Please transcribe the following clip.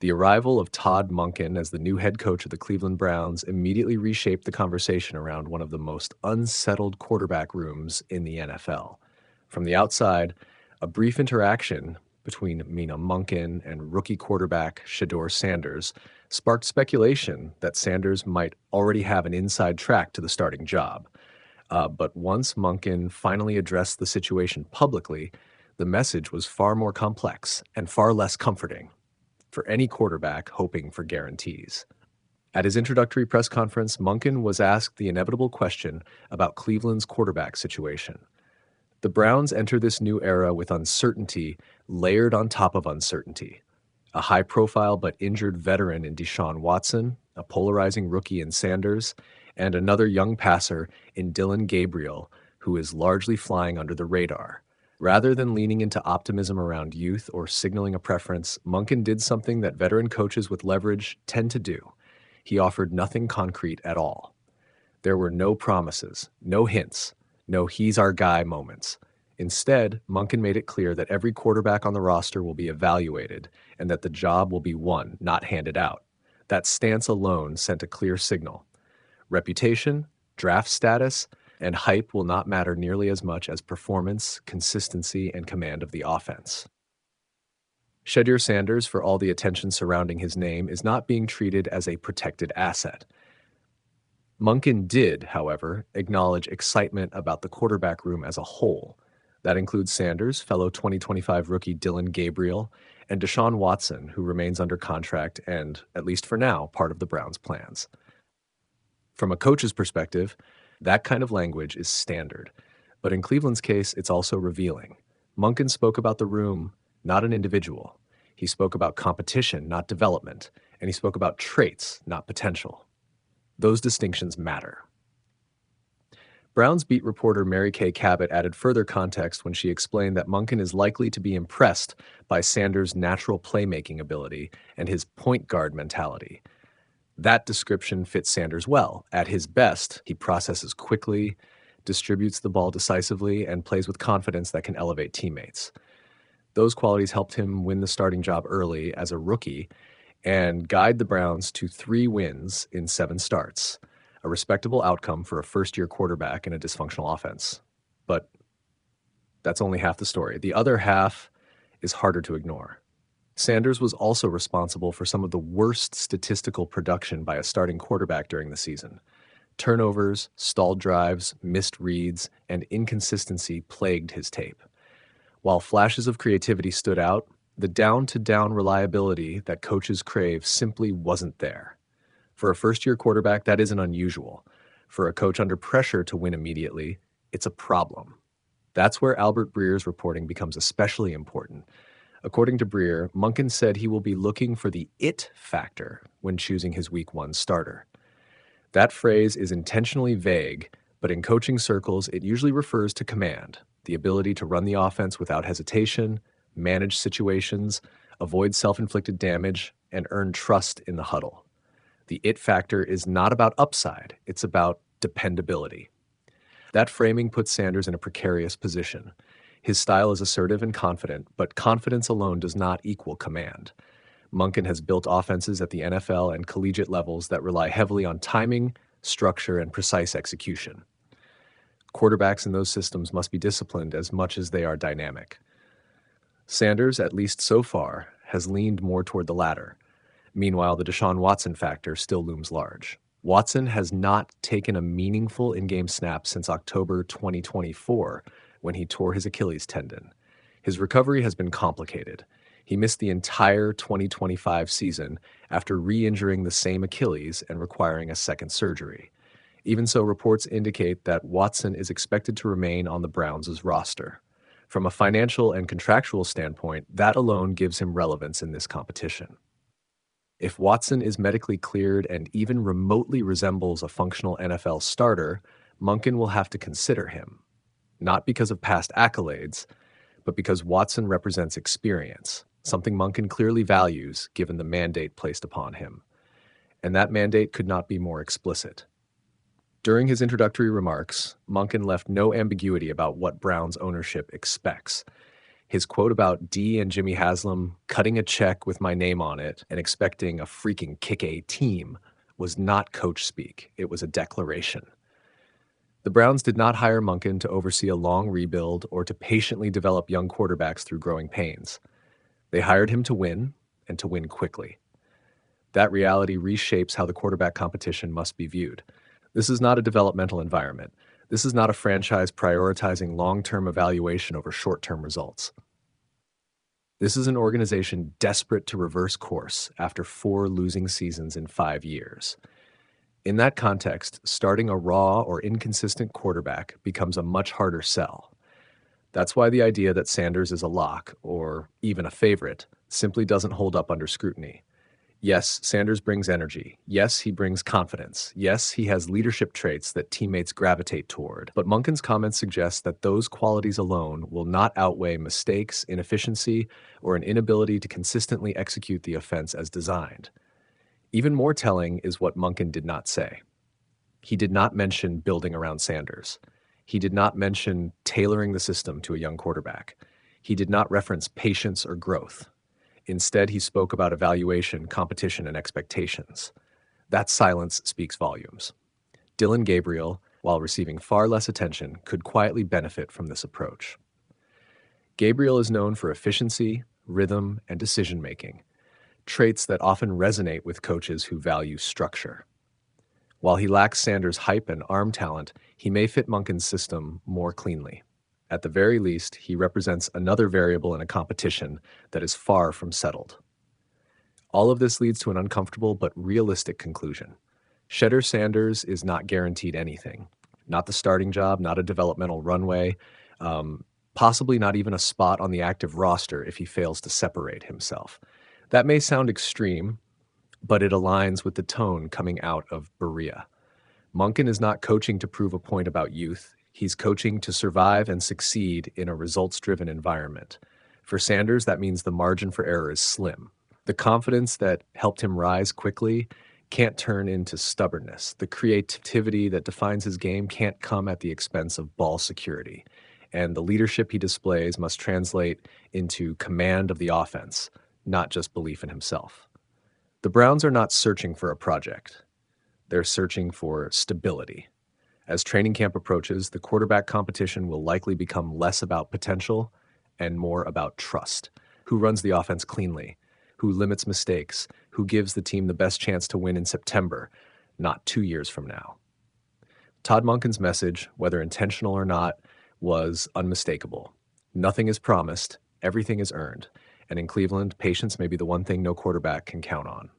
The arrival of Todd Monken as the new head coach of the Cleveland Browns immediately reshaped the conversation around one of the most unsettled quarterback rooms in the NFL. From the outside, a brief interaction between Mina Monken and rookie quarterback Shedeur Sanders sparked speculation that Sanders might already have an inside track to the starting job. But once Monken finally addressed the situation publicly, the message was far more complex and far less comforting for any quarterback hoping for guarantees. At his introductory press conference, Monken was asked the inevitable question about Cleveland's quarterback situation. The Browns enter this new era with uncertainty layered on top of uncertainty. A high-profile but injured veteran in Deshaun Watson, a polarizing rookie in Sanders, and another young passer in Dillon Gabriel, who is largely flying under the radar. Rather than leaning into optimism around youth or signaling a preference, Monken did something that veteran coaches with leverage tend to do. He offered nothing concrete at all. There were no promises, no hints, no "he's our guy" moments. Instead, Monken made it clear that every quarterback on the roster will be evaluated and that the job will be won, not handed out. That stance alone sent a clear signal. Reputation, draft status, and hype will not matter nearly as much as performance, consistency, and command of the offense. Shedeur Sanders, for all the attention surrounding his name, is not being treated as a protected asset. Monken did, however, acknowledge excitement about the quarterback room as a whole. That includes Sanders, fellow 2025 rookie Dillon Gabriel, and Deshaun Watson, who remains under contract and, at least for now, part of the Browns' plans. From a coach's perspective, that kind of language is standard. But in Cleveland's case, it's also revealing. Monken spoke about the room, not an individual. He spoke about competition, not development. And he spoke about traits, not potential. Those distinctions matter. Browns beat reporter Mary Kay Cabot added further context when she explained that Monken is likely to be impressed by Sanders' natural playmaking ability and his point guard mentality. That description fits Sanders well. At his best, he processes quickly, distributes the ball decisively, and plays with confidence that can elevate teammates. Those qualities helped him win the starting job early as a rookie and guide the Browns to 3 wins in 7 starts, a respectable outcome for a first-year quarterback in a dysfunctional offense. But that's only half the story. The other half is harder to ignore. Sanders was also responsible for some of the worst statistical production by a starting quarterback during the season. Turnovers, stalled drives, missed reads, and inconsistency plagued his tape. While flashes of creativity stood out, the down-to-down reliability that coaches crave simply wasn't there. For a first-year quarterback, that isn't unusual. For a coach under pressure to win immediately, it's a problem. That's where Albert Breer's reporting becomes especially important. According to Breer, Monken said he will be looking for the "it" factor when choosing his Week 1 starter. That phrase is intentionally vague, but in coaching circles, it usually refers to command, the ability to run the offense without hesitation, manage situations, avoid self-inflicted damage, and earn trust in the huddle. The "it" factor is not about upside, it's about dependability. That framing puts Sanders in a precarious position. His style is assertive and confident, but confidence alone does not equal command. Monken has built offenses at the NFL and collegiate levels that rely heavily on timing, structure, and precise execution. Quarterbacks in those systems must be disciplined as much as they are dynamic. Sanders, at least so far, has leaned more toward the latter. Meanwhile, the Deshaun Watson factor still looms large. Watson has not taken a meaningful in-game snap since October 2024, when he tore his Achilles tendon. His recovery has been complicated. He missed the entire 2025 season after re-injuring the same Achilles and requiring a second surgery. Even so, reports indicate that Watson is expected to remain on the Browns' roster. From a financial and contractual standpoint, that alone gives him relevance in this competition. If Watson is medically cleared and even remotely resembles a functional NFL starter, Monken will have to consider him. Not because of past accolades, but because Watson represents experience, something Monken clearly values given the mandate placed upon him. And that mandate could not be more explicit. During his introductory remarks, Monken left no ambiguity about what Browns ownership expects. His quote about D and Jimmy Haslam cutting a check with my name on it and expecting a freaking kick-A team was not coach speak. It was a declaration. The Browns did not hire Monken to oversee a long rebuild or to patiently develop young quarterbacks through growing pains. They hired him to win and to win quickly. That reality reshapes how the quarterback competition must be viewed. This is not a developmental environment. This is not a franchise prioritizing long-term evaluation over short-term results. This is an organization desperate to reverse course after 4 losing seasons in 5 years. In that context, starting a raw or inconsistent quarterback becomes a much harder sell. That's why the idea that Sanders is a lock, or even a favorite, simply doesn't hold up under scrutiny. Yes, Sanders brings energy. Yes, he brings confidence. Yes, he has leadership traits that teammates gravitate toward. But Monken's comments suggest that those qualities alone will not outweigh mistakes, inefficiency, or an inability to consistently execute the offense as designed. Even more telling is what Monken did not say. He did not mention building around Sanders. He did not mention tailoring the system to a young quarterback. He did not reference patience or growth. Instead, he spoke about evaluation, competition, and expectations. That silence speaks volumes. Dillon Gabriel, while receiving far less attention, could quietly benefit from this approach. Gabriel is known for efficiency, rhythm, and decision-making, traits that often resonate with coaches who value structure. While he lacks Sanders' hype and arm talent, he may fit Monken's system more cleanly. At the very least, he represents another variable in a competition that is far from settled. All of this leads to an uncomfortable but realistic conclusion. Shedeur Sanders is not guaranteed anything. Not the starting job, not a developmental runway, possibly not even a spot on the active roster if he fails to separate himself. That may sound extreme, but it aligns with the tone coming out of Berea. Monken is not coaching to prove a point about youth. He's coaching to survive and succeed in a results-driven environment. For Sanders, that means the margin for error is slim. The confidence that helped him rise quickly can't turn into stubbornness. The creativity that defines his game can't come at the expense of ball security. And the leadership he displays must translate into command of the offense, not just belief in himself. The Browns are not searching for a project. They're searching for stability. As training camp approaches, the quarterback competition will likely become less about potential and more about trust. Who runs the offense cleanly? Who limits mistakes? Who gives the team the best chance to win in September, not 2 years from now? Todd Monken's message, whether intentional or not, was unmistakable. Nothing is promised, everything is earned. And in Cleveland, patience may be the one thing no quarterback can count on.